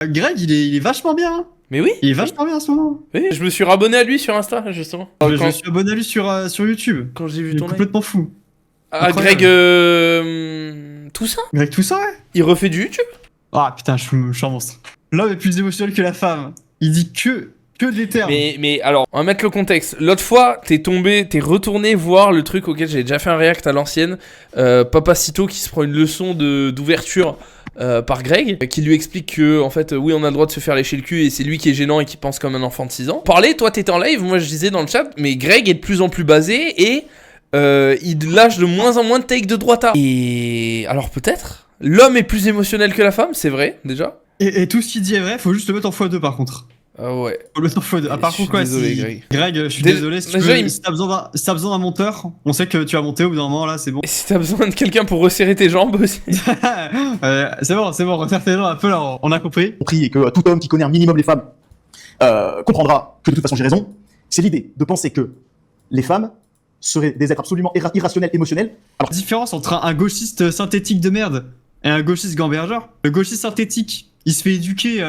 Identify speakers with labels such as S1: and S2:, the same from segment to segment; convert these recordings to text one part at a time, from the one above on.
S1: Greg, il est vachement bien. Hein.
S2: Mais oui.
S1: Il est vachement bien en ce moment.
S2: Oui, je me suis rabonné à lui sur Insta, justement.
S1: Je me suis abonné à lui sur YouTube.
S2: Quand j'ai vu
S1: Il est
S2: ton live.
S1: complètement fou.
S2: Ah,
S1: Incroyable.
S2: Greg... Tout ça.
S1: Greg, tout ça, ouais.
S2: Il refait du YouTube.
S1: Ah putain, je suis un monstre. L'homme est plus émotionnel que la femme. Il dit que des termes.
S2: Mais alors, on va mettre le contexte. L'autre fois, t'es retourné voir le truc auquel j'ai déjà fait un react à l'ancienne. Papacito qui se prend une leçon d'ouverture par Greg, qui lui explique que, en fait, oui, on a le droit de se faire lécher le cul et c'est lui qui est gênant et qui pense comme un enfant de 6 ans. Parler, toi, t'étais en live, moi je disais dans le chat, mais Greg est de plus en plus basé et il lâche de moins en moins de takes de droitard. Et alors peut-être, l'homme est plus émotionnel que la femme, c'est vrai, déjà.
S1: Et tout ce qu'il dit est vrai, faut juste le mettre en x2 par contre.
S2: Ah ouais.
S1: Faut le mettre en x2. Ah, par
S2: Je suis
S1: contre, quoi,
S2: désolé,
S1: si...
S2: Greg.
S1: Greg, je suis
S2: Déjà-
S1: désolé. Si
S2: déjà,
S1: t'as besoin d'un monteur, on sait que tu vas monter au bout d'un moment, là, c'est bon.
S2: Et si t'as besoin de quelqu'un pour resserrer tes jambes aussi.
S1: C'est bon, resserre tes jambes un peu là, on a compris.
S3: Compris et que tout homme qui connaît un minimum les femmes comprendra que de toute façon j'ai raison, c'est l'idée de penser que les femmes seraient des êtres absolument irrationnels, émotionnels. Alors,
S1: La différence entre un gauchiste synthétique de merde et un gauchiste gambergeur. Le gauchiste synthétique, il se fait éduquer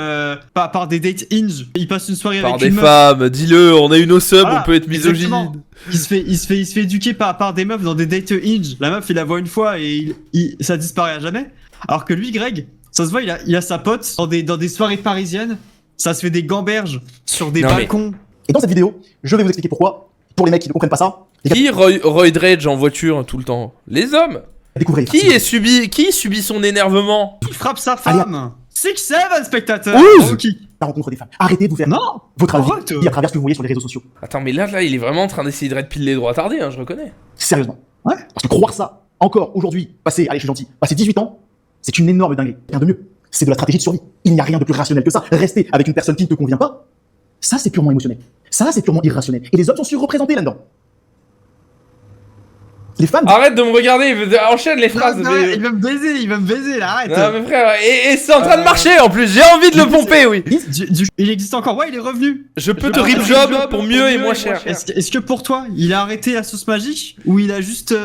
S1: par des dates Hinge. Il passe une soirée
S2: Par
S1: avec
S2: des
S1: une meuf.
S2: femmes, dis-le, on a une au sub,
S1: Voilà,
S2: on peut être misogyne.
S1: exactement. Il se fait éduquer par des meufs dans des dates Hinge. La meuf, il la voit une fois et ça disparaît à jamais. Alors que lui, Greg, ça se voit, il a sa pote dans des soirées parisiennes. Ça se fait des gamberges sur des
S2: Non, mais-
S1: balcons.
S3: et dans cette vidéo, je vais vous expliquer pourquoi, pour les mecs qui ne comprennent pas ça, les gars,
S2: Qui Roy Dredge en voiture tout le temps? Les hommes.
S3: découvrez.
S2: Qui subit son énervement?
S1: Il frappe sa femme. 6-7, spectateur.
S2: Ouze.
S1: Ok.
S3: la rencontre des femmes. Arrêtez de vous faire
S1: Non.
S3: votre avis
S1: Arrête.
S3: à travers ce que vous voyez sur les réseaux sociaux.
S2: Attends, mais là, il est vraiment en train d'essayer de red pill les droits tardés, hein, je reconnais.
S3: Sérieusement.
S1: Ouais.
S3: Parce que croire ça, encore aujourd'hui, allez, je suis gentil, passer 18 ans, c'est une énorme dinguerie. Rien de mieux. C'est de la stratégie de survie. Il n'y a rien de plus rationnel que ça. Rester avec une personne qui ne te convient pas, ça c'est purement émotionnel. Ça c'est purement irrationnel. Et les hommes sont surreprésentés là-dedans. Les femmes.
S2: Arrête de me regarder, enchaîne les phrases.
S1: Non,
S2: mais-
S1: il va me baiser là, arrête.
S2: Non, mais frère, et c'est en train de marcher en plus, j'ai envie de le pomper, oui.
S1: Il existe encore, ouais, il est revenu.
S2: Je peux te
S1: peux
S2: rip
S1: te
S2: job
S1: rip
S2: pour mieux et moins cher.
S1: Est-ce que pour toi, il a arrêté la sauce magique ou il a juste.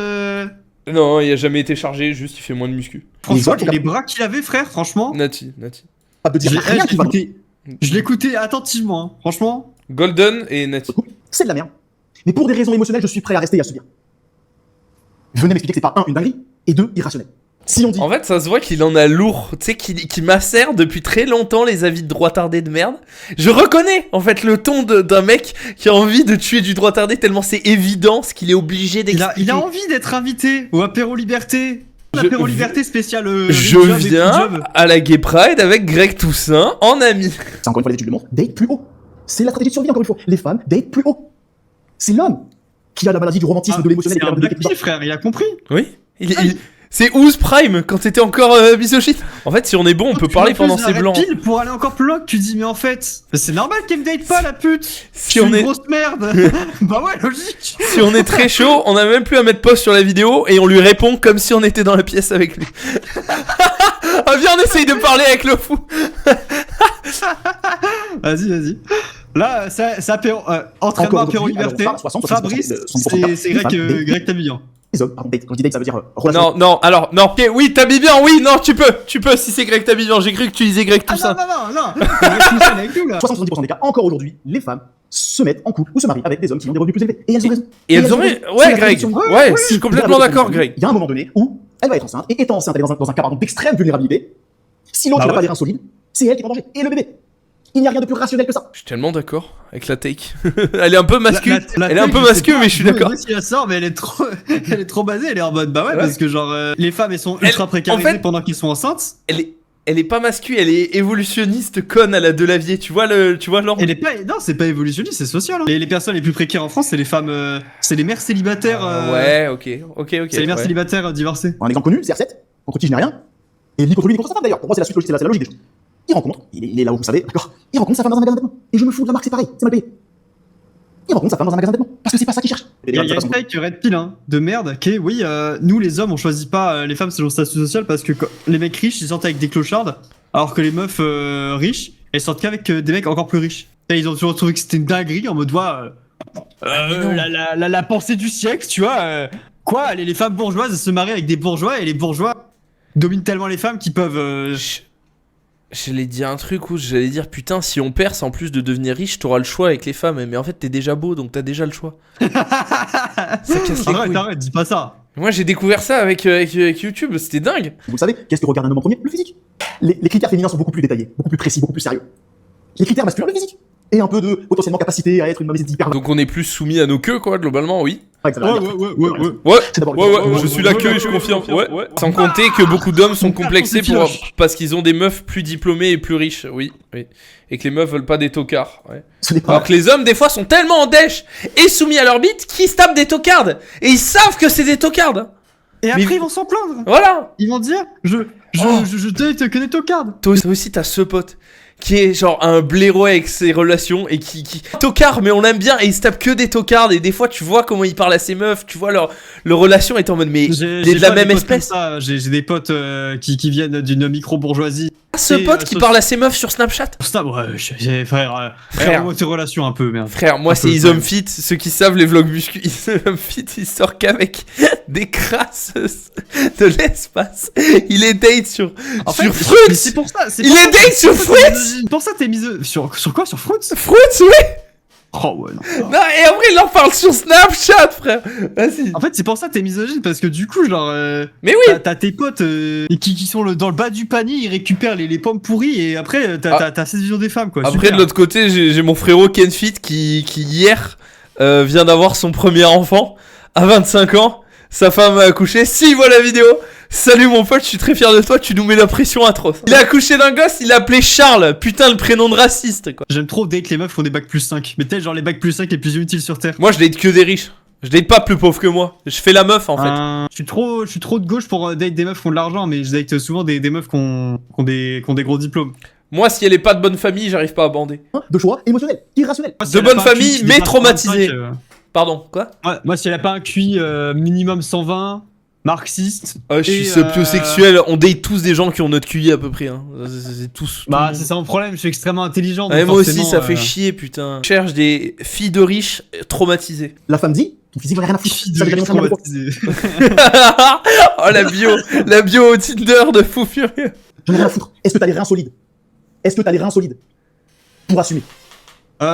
S2: Non, il a jamais été chargé, juste il fait moins de muscu.
S1: Franchement,
S3: Les autres,
S1: les bras qu'il avait, frère, franchement.
S2: Nati.
S3: Pas de dire
S1: Je
S3: rien qui va.
S1: l'écoutais attentivement, hein. Franchement.
S2: Golden et Nati.
S3: C'est de la merde. Mais pour des raisons émotionnelles, je suis prêt à rester et à subir. Venez m'expliquer que c'est pas un, une dinguerie, et deux, irrationnel. Si on dit.
S2: En fait, ça se voit qu'il en a lourd, tu sais, qu'il macère depuis très longtemps les avis de droit tardé de merde. Je reconnais, en fait, le ton d'un mec qui a envie de tuer du droit tardé tellement c'est évident ce qu'il est obligé d'expliquer.
S1: Il a envie d'être invité au apéro liberté. L'apéro liberté spécial.
S2: Je viens à la Gay Pride avec Greg Toussaint en ami.
S3: C'est encore une fois les études le montrent, date plus haut. C'est la stratégie de survie, encore une fois. Les femmes date plus haut. C'est l'homme qui a la maladie du romantisme, de l'émotionnel.
S1: C'est un black pill, frère, il a compris.
S2: Oui. C'est Ouz Prime quand t'étais encore misogyne. En fait, si on est bon, on peut parler pendant ces blancs.
S1: Pile pour aller encore plus loin, que tu dis mais en fait, c'est normal qu'elle me date pas la pute.
S2: Si on
S1: une
S2: est
S1: grosse merde. Bah ouais, logique.
S2: si on est très chaud, on a même plus à mettre pause sur la vidéo et on lui répond comme si on était dans la pièce avec lui. Ah viens, on essaye de parler avec le fou.
S1: Vas-y. Là, c'est apéro, entraînement
S3: Encore
S1: apéro
S3: aujourd'hui,
S1: liberté.
S3: alors, 60,
S1: Fabrice,
S3: 70%,
S1: c'est
S3: femmes,
S1: Greg Tabillon.
S3: Les hommes, pardon, date. Quand je dis date, ça veut dire relation.
S2: Non, alors, non. Ok, oui, t'habilles bien, oui, non, tu peux si c'est Greg Tabillon. J'ai cru que tu disais Greg
S1: Ah
S2: Toussaint.
S1: non. Greg Toussaint avec nous là.
S3: 70% des cas, encore aujourd'hui, les femmes se mettent en couple ou se marient avec des hommes qui ont des revenus plus élevés. Et elles ont raison.
S2: Et elles ont
S3: raison.
S2: raison.
S3: C'est
S2: Ouais,
S3: la
S2: Greg.
S3: tradition.
S2: Ouais, je suis complètement d'accord, Greg.
S3: Il y a un moment donné où elle va être enceinte, et étant enceinte, elle est dans un cas pardon, d'extrême vulnérabilité. Si l'autre
S1: Bah
S3: n'a
S1: ouais.
S3: pas des reins solides, c'est elle qui est en danger. Et le bébé. Il n'y a rien de plus rationnel que ça.
S2: Je suis tellement d'accord avec la take. Elle est un peu mascu.
S1: La
S2: Elle est un
S1: tech,
S2: peu
S1: je sais
S2: mascu,
S1: pas,
S2: mais je suis
S1: je
S2: d'accord.
S1: sais pas si elle sort, mais elle est trop basée. Elle est en mode bah ouais,
S2: Ouais.
S1: parce que genre les femmes elles sont ultra
S2: En
S1: précarisées
S2: fait-
S1: pendant qu'elles sont enceintes.
S2: Elle est pas mascu, elle est évolutionniste conne à la Delavier. Tu vois l'ordre.
S1: Elle est pas non, c'est pas évolutionniste, c'est social. Hein. Les personnes les plus précaires en France, c'est les femmes, c'est les mères célibataires.
S2: Ouais, ok.
S1: C'est les mères
S2: ouais.
S1: célibataires divorcées.
S3: Un exemple connu, c'est R7, contre qui je n'ai rien. Et ni contre lui, ni contre sa femme d'ailleurs. Pour moi, c'est la suite logique, c'est la logique des choses. Il rencontre, il est là où vous savez, d'accord. Il rencontre sa femme dans un magasin de vêtements. Et je me fous de la marque, c'est pareil, c'est mal payé. Il rencontre sa femme dans un magasin de vêtements. Parce que c'est pas ça qu'il cherche.
S1: Il y a une fake red pill hein, de merde qui est oui, nous les hommes on choisit pas les femmes selon le statut social parce que les mecs riches ils sortent avec des clochards alors que les meufs riches elles sortent qu'avec des mecs encore plus riches. Et ils ont toujours trouvé que c'était une dinguerie en mode la pensée du siècle, tu vois. Quoi, les femmes bourgeoises elles se marient avec des bourgeois et les bourgeois dominent tellement les femmes qu'ils peuvent.
S2: J'allais dire un truc où j'allais dire putain, si on perce, en plus de devenir riche, t'auras le choix avec les femmes. Mais en fait, t'es déjà beau, donc t'as déjà le choix. Ça casse les couilles.
S1: Arrête, dis pas ça.
S2: Moi, j'ai découvert ça avec YouTube, c'était dingue.
S3: Vous le savez, qu'est-ce que regarde un homme en premier? Le physique. Les critères féminins sont beaucoup plus détaillés, beaucoup plus précis, beaucoup plus sérieux. Les critères masculins, le physique. Et un peu de potentiellement capacité à être une mauvaise hyper.
S2: Donc on est plus soumis à nos queues, quoi, globalement, oui.
S3: Ouais,
S2: Ouais,
S3: c'est d'abord
S2: je suis la queue et je confirme. Ouais. Sans compter que beaucoup d'hommes sont complexés parce qu'ils ont des meufs plus diplômées et plus riches, oui. Et que les meufs veulent pas des tocards, ouais.
S3: Ce n'est pas
S2: Alors que les hommes, des fois, sont tellement en dèche et soumis à leur bite qu'ils se tapent des tocardes. Et ils savent que c'est des tocardes.
S1: Et
S2: Mais-
S1: après, ils vont s'en plaindre.
S2: Voilà.
S1: Ils vont dire, je date que des tocards.
S2: Toi aussi, t'as ce pote qui est genre un blaireau avec ses relations et qui tocard, mais on l'aime bien et il se tape que des tocards. Et des fois, tu vois comment il parle à ses meufs, tu vois leur relation est en mode, mais il est de la même espèce.
S1: J'ai des potes qui viennent d'une micro-bourgeoisie.
S2: Ce pote qui parle à ses meufs sur Snapchat.
S1: Ça, ouais, frère.
S2: Frère.
S1: Tes relations un peu, merde.
S2: Frère, moi
S1: Un
S2: c'est
S1: peu,
S2: Isom
S1: ouais.
S2: Fit, ceux qui savent les vlogs muscu, Isom Fit, il sort qu'avec des crasses de l'espace. Il est date sur
S1: En fait,
S2: Fruits.
S1: mais c'est pour ça.
S2: Il est date sur Fruits.
S1: Pour ça, t'es mise sur quoi? Sur Fruits?
S2: Fruits, ouais.
S1: Oh ouais, non.
S2: Non, et après il en parle sur Snapchat, frère. Vas-y.
S1: En fait, c'est pour ça que t'es misogyne, parce que du coup, genre,
S2: Mais oui.
S1: t'as tes potes qui sont dans le bas du panier, ils récupèrent les pommes pourries, et après, t'as cette vision des femmes, quoi.
S2: Après
S1: Super.
S2: de l'autre côté, j'ai mon frérot Ken Fit qui hier vient d'avoir son premier enfant à 25 ans. Sa femme a accouché. S'il voit la vidéo, salut mon pote, je suis très fier de toi, tu nous mets la pression atroce. Il a accouché d'un gosse, il l'a appelé Charles. Putain, le prénom de raciste, quoi.
S1: J'aime trop dès que les meufs font des bacs plus 5. Mais peut-être genre les bacs plus 5 les plus inutiles sur Terre.
S2: Moi, je date que des riches. Je date pas plus pauvre que moi. Je fais la meuf, en fait.
S1: Je suis trop de gauche pour date des meufs qui ont de l'argent, mais je date souvent des meufs qui ont des gros diplômes.
S2: Moi, si elle est pas de bonne famille, j'arrive pas à bander.
S3: de choix émotionnel, irrationnel.
S1: Moi, si
S2: De
S1: elle a
S2: bonne
S1: pas un
S2: famille,
S1: QI qui
S2: mais
S1: dépasse
S2: traumatisée.
S1: 25,
S2: Pardon, quoi?
S1: moi, si elle a pas un QI minimum 120, marxiste.
S2: Je suis
S1: et,
S2: sapiosexuel. On date tous des gens qui ont notre QI à peu près. Hein. C'est tous.
S1: Bah,
S2: tout le
S1: c'est ça mon problème, je suis extrêmement intelligent.
S2: monde.
S1: donc
S2: Moi aussi,
S1: forcément,
S2: ça fait chier, putain. Je cherche des filles de riches traumatisées.
S3: La femme dit, ton physique, j'en ai rien à foutre.
S1: Fille
S3: Ça,
S1: de
S3: j'ai jamais montré à mon époque.
S2: Oh la bio au Tinder de fou furieux.
S3: J'en ai rien à foutre. Est-ce que t'as les reins solides? Est-ce que t'as les reins solides pour assumer?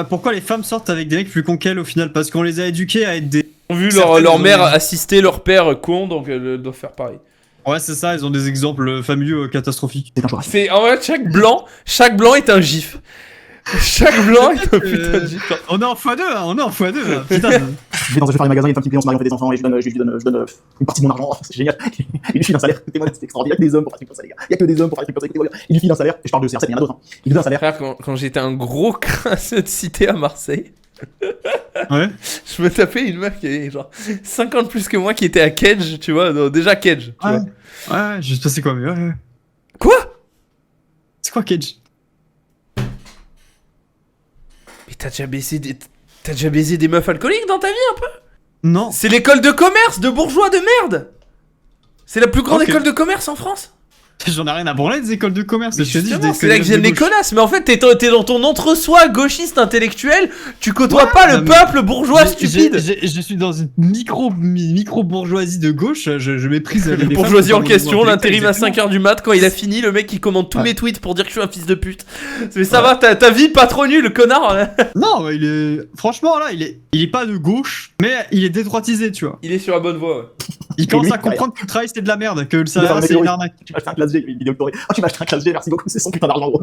S1: Pourquoi les femmes sortent avec des mecs plus cons qu'elles au final? Parce qu'on les a éduqués à être des.
S2: Ils ont vu
S1: Certaines
S2: leur
S1: ont
S2: mère
S1: des-
S2: assister leur père con, donc elles doivent faire pareil.
S1: Ouais, c'est ça, ils ont des exemples familiaux catastrophiques.
S3: C'est un choix raciste.
S2: C'est en fait chaque blanc est un gif. Chaque blanc est un putain de gif.
S1: On est en x2, hein, on est en x2. Là. Putain,
S3: Je vais dans un faire un magasin, il y a une femme qui me plaît, on se marie, on fait des enfants, et je lui donne une partie de mon argent. C'est génial. Il lui file un salaire. Écoutez-moi, c'est extraordinaire. Il y a que des hommes pour faire des trucs comme ça, les gars. Il y a que des hommes pour faire des trucs comme ça. Écoutez-moi, il lui file un salaire, et je parle de CR7, il y en a d'autres. Hein. Il lui donne un salaire.
S2: Frère, quand j'étais un gros crasseux de cité à Marseille,
S1: ouais.
S2: je me tapais une meuf qui avait genre 50 plus que moi qui était à Kedge, tu vois, non, déjà Kedge, tu
S1: Ouais.
S2: vois.
S1: Ouais, je sais pas c'est quoi, mais ouais.
S2: Quoi?
S1: C'est quoi Cage?
S2: Mais t'as déjà baisé des meufs alcooliques dans ta vie un peu?
S1: Non.
S2: C'est l'école de commerce de bourgeois de merde. C'est la plus grande
S1: Ok.
S2: école de commerce en France.
S1: J'en ai rien à branler des écoles de commerce.
S2: Mais
S1: je te dis,
S2: justement,
S1: je
S2: c'est là que viennent les
S1: gauche.
S2: connasses. Mais en fait, t'es dans ton entre-soi gauchiste intellectuel. Tu côtoies
S1: Ouais,
S2: pas le
S1: mais
S2: peuple bourgeois
S1: J'ai-
S2: stupide.
S1: Je suis dans une micro-bourgeoisie de gauche. Je méprise les femmes
S2: Bourgeoisie
S1: qui
S2: en
S1: sont
S2: question,
S1: dans mon
S2: l'intérim à
S1: exactement.
S2: 5h du mat quand il a fini, le mec qui commande tous
S1: Ouais.
S2: mes tweets pour dire que je suis un fils de pute. Mais ça va, ta vie pas trop nulle, connard.
S1: Non, il est. Franchement, là, il est pas de gauche, mais il est dédroitisé, tu vois.
S2: Il est sur la bonne voie. Ouais.
S1: Il commence
S3: lui,
S1: à comprendre que le travail c'est de la merde, que le
S3: faire un
S1: salaire
S3: mec
S1: c'est une
S3: héroïque.
S1: arnaque.
S3: Tu m'as acheté un classe G, une vidéo dorée. Ah, tu m'as acheté un classe G, merci beaucoup, c'est son putain d'argent, gros.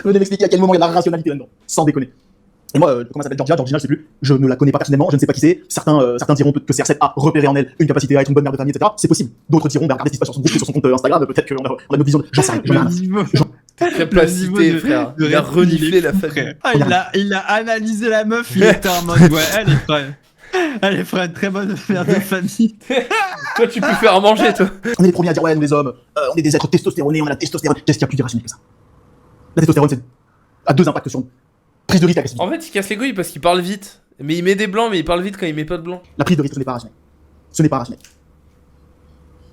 S3: Venez m'expliquer à quel moment il y a de la rationalité là-dedans. Sans déconner. Et moi, comment elle s'appelle Georgina, je sais plus. Je ne la connais pas personnellement, je ne sais pas qui c'est. Certains diront que CR7 a repéré en elle une capacité à être une bonne mère de famille, etc. C'est possible. D'autres diront, bah, regardez ce qui se passe sur son groupe, sur son compte Instagram, peut-être qu'on a notre vision de. J'en sais rien, j'en ai rien à foutre.
S2: Capacité, frère. Il a reniflé la famille.
S1: Ah, il a analysé la meuf, il était en mode ouais, elle est prête. Elle est prête, très bonne mère de famille.
S2: Toi, tu peux faire à manger, toi.
S3: On est les premiers à dire, ouais, nous les hommes, on est des êtres testostéronés, on a la testostérone. Qu'est-ce qu'il y a plus d'irrationnel que ça? La testostérone, c'est a deux impacts sur nous. Prise de risque, agressivité.
S2: En fait, il casse les couilles parce qu'il parle vite. Mais il met des blancs, mais il parle vite quand il met pas de blanc.
S3: La prise de risque, ce n'est pas rationnel. Ce n'est pas rationnel.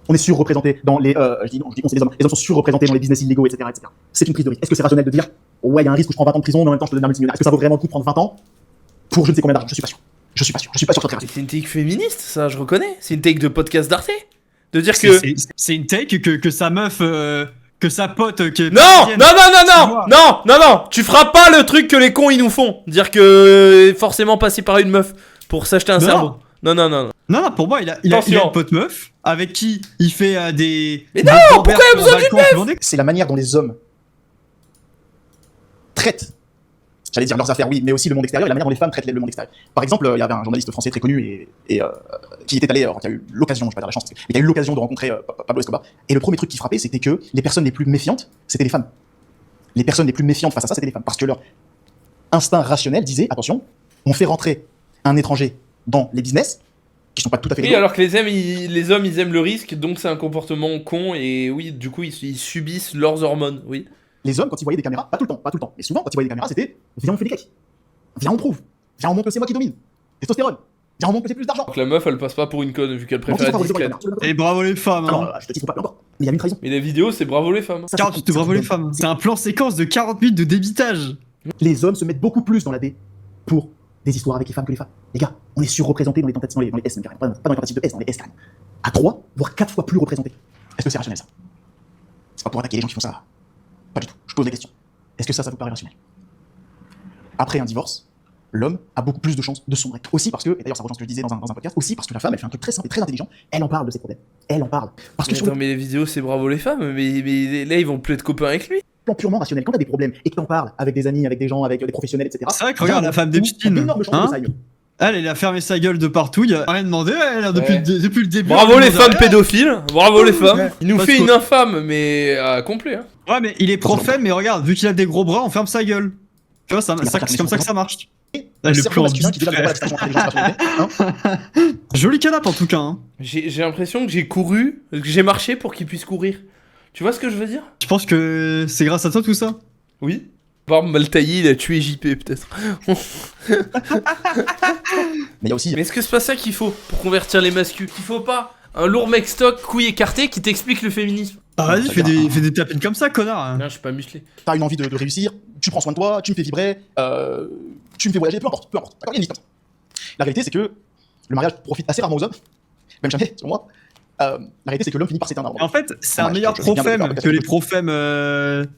S3: On est surreprésenté dans les. Je dis on, c'est les hommes. Les hommes sont surreprésentés dans les business illégaux, etc. etc. C'est une prise de risque. Est-ce que c'est rationnel de dire, ouais, il y a un risque où je prends 20 ans de prison, mais en même temps je te donne un multimillionnaire? Est-ce que ça vaut vraiment le coup de prendre 20 ans pour je ne sais combien d'argent? Je suis pas sûr. Je suis pas sûr. Je suis pas sûr que ça soit très rationnel.
S2: C'est une take féministe, ça, je reconnais. C'est une take de podcast d'Arte. De dire que.
S1: C'est une take que sa meuf que sa pote qui est
S2: Non,
S1: parisienne,
S2: non, non, non,
S1: tu
S2: non,
S1: vois.
S2: non, non, non, tu feras pas le truc que les cons ils nous font. Dire que forcément passer par une meuf pour s'acheter un
S1: Non.
S2: cerveau. Non, non, non, non.
S1: Non, pour moi, il a
S2: Attention.
S1: une pote meuf avec qui il fait des.
S2: Mais
S1: des
S2: non,
S1: gamberges
S2: pourquoi il y a
S1: sur
S2: besoin
S1: un
S2: d'une
S1: balcon en Vendée.
S3: C'est la manière dont les hommes traitent, j'allais dire leurs affaires, oui, mais aussi le monde extérieur et la manière dont les femmes traitent le monde extérieur. Par exemple, il y avait un journaliste français très connu et qui était allé, qui a eu l'occasion, je vais pas dire la chance, mais qui a eu l'occasion de rencontrer Pablo Escobar. Et le premier truc qui frappait, c'était que les personnes les plus méfiantes, c'était les femmes. Les personnes les plus méfiantes face à ça, c'était les femmes. Parce que leur instinct rationnel disait, attention, on fait rentrer un étranger dans les business, qui sont pas tout à fait
S2: Oui,
S3: légaux.
S2: alors que les hommes ils aiment le risque, donc c'est un comportement con et oui, du coup ils subissent leurs hormones, oui.
S3: Les hommes, quand ils voyaient des caméras, pas tout le temps, mais souvent, quand ils voyaient des caméras, c'était viens, on fait des cakes. Viens, on prouve. Viens, on montre que c'est moi qui domine. Testostérone. Viens, on montre que j'ai plus d'argent.
S2: Donc la meuf elle passe pas pour une conne vu qu'elle préfère être discrète.
S1: Et bravo les femmes.
S3: Alors,
S1: Hein.
S3: je te dis pas, peu importe. Mais il y a une trahison.
S2: Mais la vidéo c'est bravo les femmes.
S3: Ça,
S1: 48 de bravo les femmes. C'est un plan séquence de 40 minutes de débitage.
S3: Les hommes se mettent beaucoup plus dans la D pour des histoires avec les femmes que les femmes. Les gars, on est surreprésentés dans les tentatives, dans les S, même carrément. Pas dans les tentatives de S, dans les S carrément. À 3, voire 4 fois plus représentés. Est-ce que c'est rationnel ça? C'est pas pour attaquer les gens qui font ça. Pas du tout. Je pose des questions. Est-ce que ça vous paraît rationnel? Après un divorce, l'homme a beaucoup plus de chances de sombrer. Aussi parce que, et d'ailleurs ça rejoint ce que je disais dans un podcast, aussi parce que la femme, elle fait un truc très simple et très intelligent, elle en parle de ses problèmes. Elle en parle. Parce que
S2: Mais
S3: sur le
S2: attends, mais les vidéos c'est bravo les femmes, mais là ils vont plus être copains avec lui.
S3: plan purement rationnel, quand t'as des problèmes et que t'en parles avec des amis, avec des gens, avec des professionnels, etc.
S1: C'est vrai que regarde la femme d'Epstein,
S3: T'as d'énormes chances
S1: hein.
S3: que ça aille mieux.
S1: Elle a fermé sa gueule de partout, il a rien demandé, elle a depuis,
S2: Ouais.
S1: depuis le début.
S2: Bravo
S1: elle
S2: les
S1: demande
S2: femmes
S1: rien.
S2: pédophiles, bravo les femmes.
S1: Ouais.
S2: Il nous
S1: Parce
S2: fait
S1: que-
S2: une infâme, mais complet. Hein.
S1: Ouais, mais il est profème, mais regarde, vu qu'il a des gros bras, on ferme sa gueule. Tu vois,
S3: Il a pas
S1: c'est comme ça que ça marche.
S3: Le
S1: le
S3: cerveau
S1: plan
S3: masculin qui
S1: bip,
S3: déjà n'a pas la distinction entre intelligence et rationalité, hein.
S1: Joli canap en tout cas. Hein.
S2: J'ai l'impression que j'ai couru, que j'ai marché pour qu'il puisse courir. Tu vois ce que je veux dire?
S1: Je pense que c'est grâce à toi tout ça.
S2: Oui. Barbe mal taillé, il a tué JP peut-être.
S3: Mais il y a aussi
S2: Mais est-ce que c'est pas ça qu'il faut pour convertir les masculins? Il faut pas un lourd mec stock, couille écartée qui t'explique le féminisme.
S1: Ah, vas-y,
S3: ça
S1: fais
S3: vient,
S1: des, fais des tapines comme ça, connard.
S2: Non, je suis pas musclé.
S3: t'as une envie de réussir, tu prends soin de toi, tu me fais vibrer, tu me fais voyager, peu importe, d'accord, il y a une liste comme ça. La réalité c'est que le mariage profite assez rarement aux hommes, même jamais, selon moi. La réalité c'est que l'homme finit par s'éteindre.
S1: En fait, c'est
S3: Ouais,
S1: un meilleur
S3: je viens de
S1: prophème
S3: faire
S1: que les prophèmes.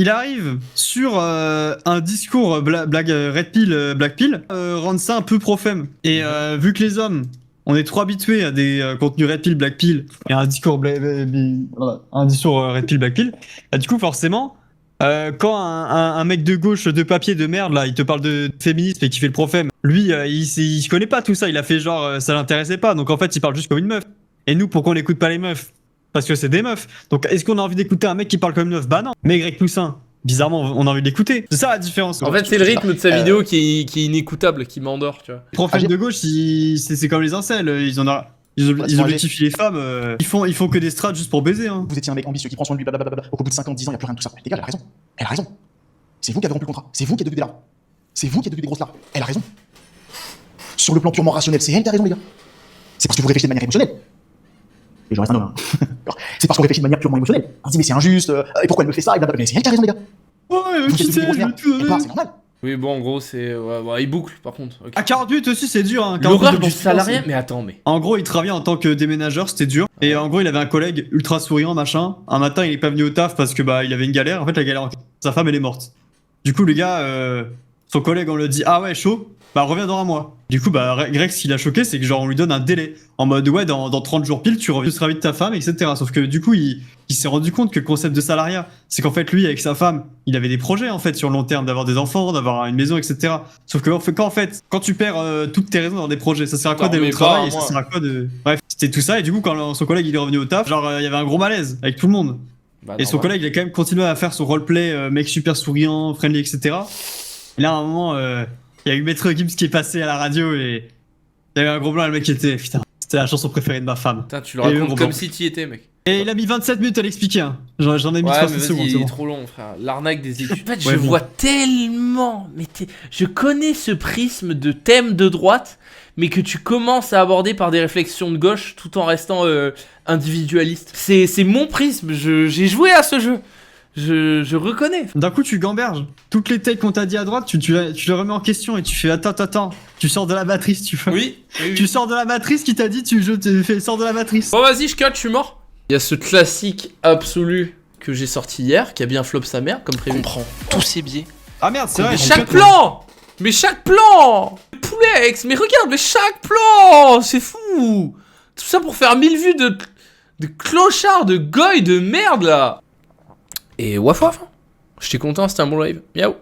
S1: Il arrive sur un discours Red Pill, Black Pill, rendre ça un peu prophème. Et vu que les hommes, on est trop habitués à des contenus Red Pill, Black Pill et un discours, Red Pill, Black Pill, bah, du coup, forcément, quand un mec de gauche de papier de merde, là, il te parle de féminisme et qui fait le prophème, lui, il connaît pas tout ça, il a fait genre, ça l'intéressait pas, donc en fait, il parle juste comme une meuf. Et nous, pourquoi on n'écoute pas les meufs? Parce que c'est des meufs. Donc, est-ce qu'on a envie d'écouter un mec qui parle comme une meuf? Bah non. Mais Greg Toussaint, bizarrement, on a envie d'écouter. C'est ça la différence.
S2: En fait, c'est le rythme de sa vidéo qui est inécoutable, qui m'endort, tu vois.
S1: Les prophètes de gauche, c'est comme les incels. Ils objectifient les femmes. Ils font que des strats juste pour baiser. Hein.
S3: Vous étiez un mec ambitieux qui prend soin de lui, blablabla. Au bout de 50, 10 ans, il n'y a plus rien de tout ça. Les gars, elle a raison. Elle a raison. C'est vous qui avez rompu le contrat. C'est vous qui êtes devenu des larves. C'est vous qui êtes devenu des grosses larves. Elle a raison. Sur le plan purement rationnel, c'est elle qui a raison, les gars. C'est parce que vous réfléchissez de manière émotionnelle. Et je reste un homme. Hein. C'est parce qu'on réfléchit de manière purement émotionnelle. On se dit, mais c'est injuste, et pourquoi elle me fait ça, et blablabla. Mais c'est elle qui a raison, les gars.
S1: Ouais,
S3: Vous qui êtes
S1: qui
S3: devenu des grosses larves.
S1: c'est
S3: Elle part, c'est normal.
S2: Oui, bon, en gros, c'est. Ouais, il boucle, par contre. ok.
S1: À 48 aussi, c'est dur. Hein. 48
S2: L'horreur
S1: de
S2: du
S1: pension,
S2: salarié?
S1: c'est-
S2: Mais attends, mais.
S1: En gros, il travaillait en tant que déménageur, c'était dur. Et en gros, il avait un collègue ultra souriant, machin. Un matin, il est pas venu au taf parce que bah il avait une galère. En fait, la galère, sa femme, elle est morte. Du coup, le gars, son collègue, on lui dit ah ouais, chaud. Bah reviens dans un mois. Du coup, bah Greg, ce qui l'a choqué, c'est que genre on lui donne un délai en mode ouais, dans 30 jours pile, tu reviens, tu seras vite ta femme, etc. Sauf que du coup, il s'est rendu compte que le concept de salariat, c'est qu'en fait lui, avec sa femme, il avait des projets en fait sur le long terme, d'avoir des enfants, d'avoir une maison, etc. Sauf que quand tu perds toutes tes raisons dans des projets, ça sert à quoi
S2: Attends,
S1: d'aller au
S2: mais
S1: travail
S2: pas
S1: et ça
S2: moi.
S1: sert à quoi de. Bref, c'était tout ça. Et du coup, quand son collègue il est revenu au taf, genre il y avait un gros malaise avec tout le monde.
S2: Bah,
S1: Et son
S2: normal.
S1: collègue, il a quand même continué à faire son roleplay, mec super souriant, friendly, etc. Et là, à un moment, il y a eu Maître Gims qui est passé à la radio et il y avait un gros blanc, et le mec qui était, putain, c'était la chanson préférée de ma femme.
S2: Putain, tu le
S1: Et le
S2: racontes
S1: gros
S2: comme
S1: blanc.
S2: si t'y étais, mec.
S1: Et il a mis 27 minutes à l'expliquer, hein. J'en ai mis
S2: Ouais,
S1: 60
S2: mais vas-y,
S1: secondes,
S2: il
S1: c'est
S2: est
S1: bon.
S2: trop long, frère. L'arnaque des études. En fait,
S1: Ouais,
S2: je
S1: bon.
S2: vois tellement. Je connais ce prisme de thème de droite, mais que tu commences à aborder par des réflexions de gauche tout en restant individualiste. C'est mon prisme. J'ai joué à ce jeu. Je reconnais.
S1: D'un coup, tu gamberges. Toutes les takes qu'on t'a dit à droite, tu les remets en question et tu fais attends. Tu sors de la matrice, tu vois.
S2: Oui.
S1: Tu sors de la matrice qui t'a dit, sors de la matrice.
S2: Bon, vas-y, je cut, je suis mort. Il y a ce classique absolu que j'ai sorti hier, qui a bien flop sa mère, comme prévu.
S4: Comprends tous ces biais.
S1: Ah merde, c'est vrai.
S2: Mais
S1: j'ai
S2: chaque
S1: cut,
S2: plan Mais chaque plan Poulex, mais regarde, mais chaque plan c'est fou. Tout ça pour faire 1000 vues de clochard, de goy, de merde, là. Et waf waf. J'étais content, c'était un bon live. Miaou.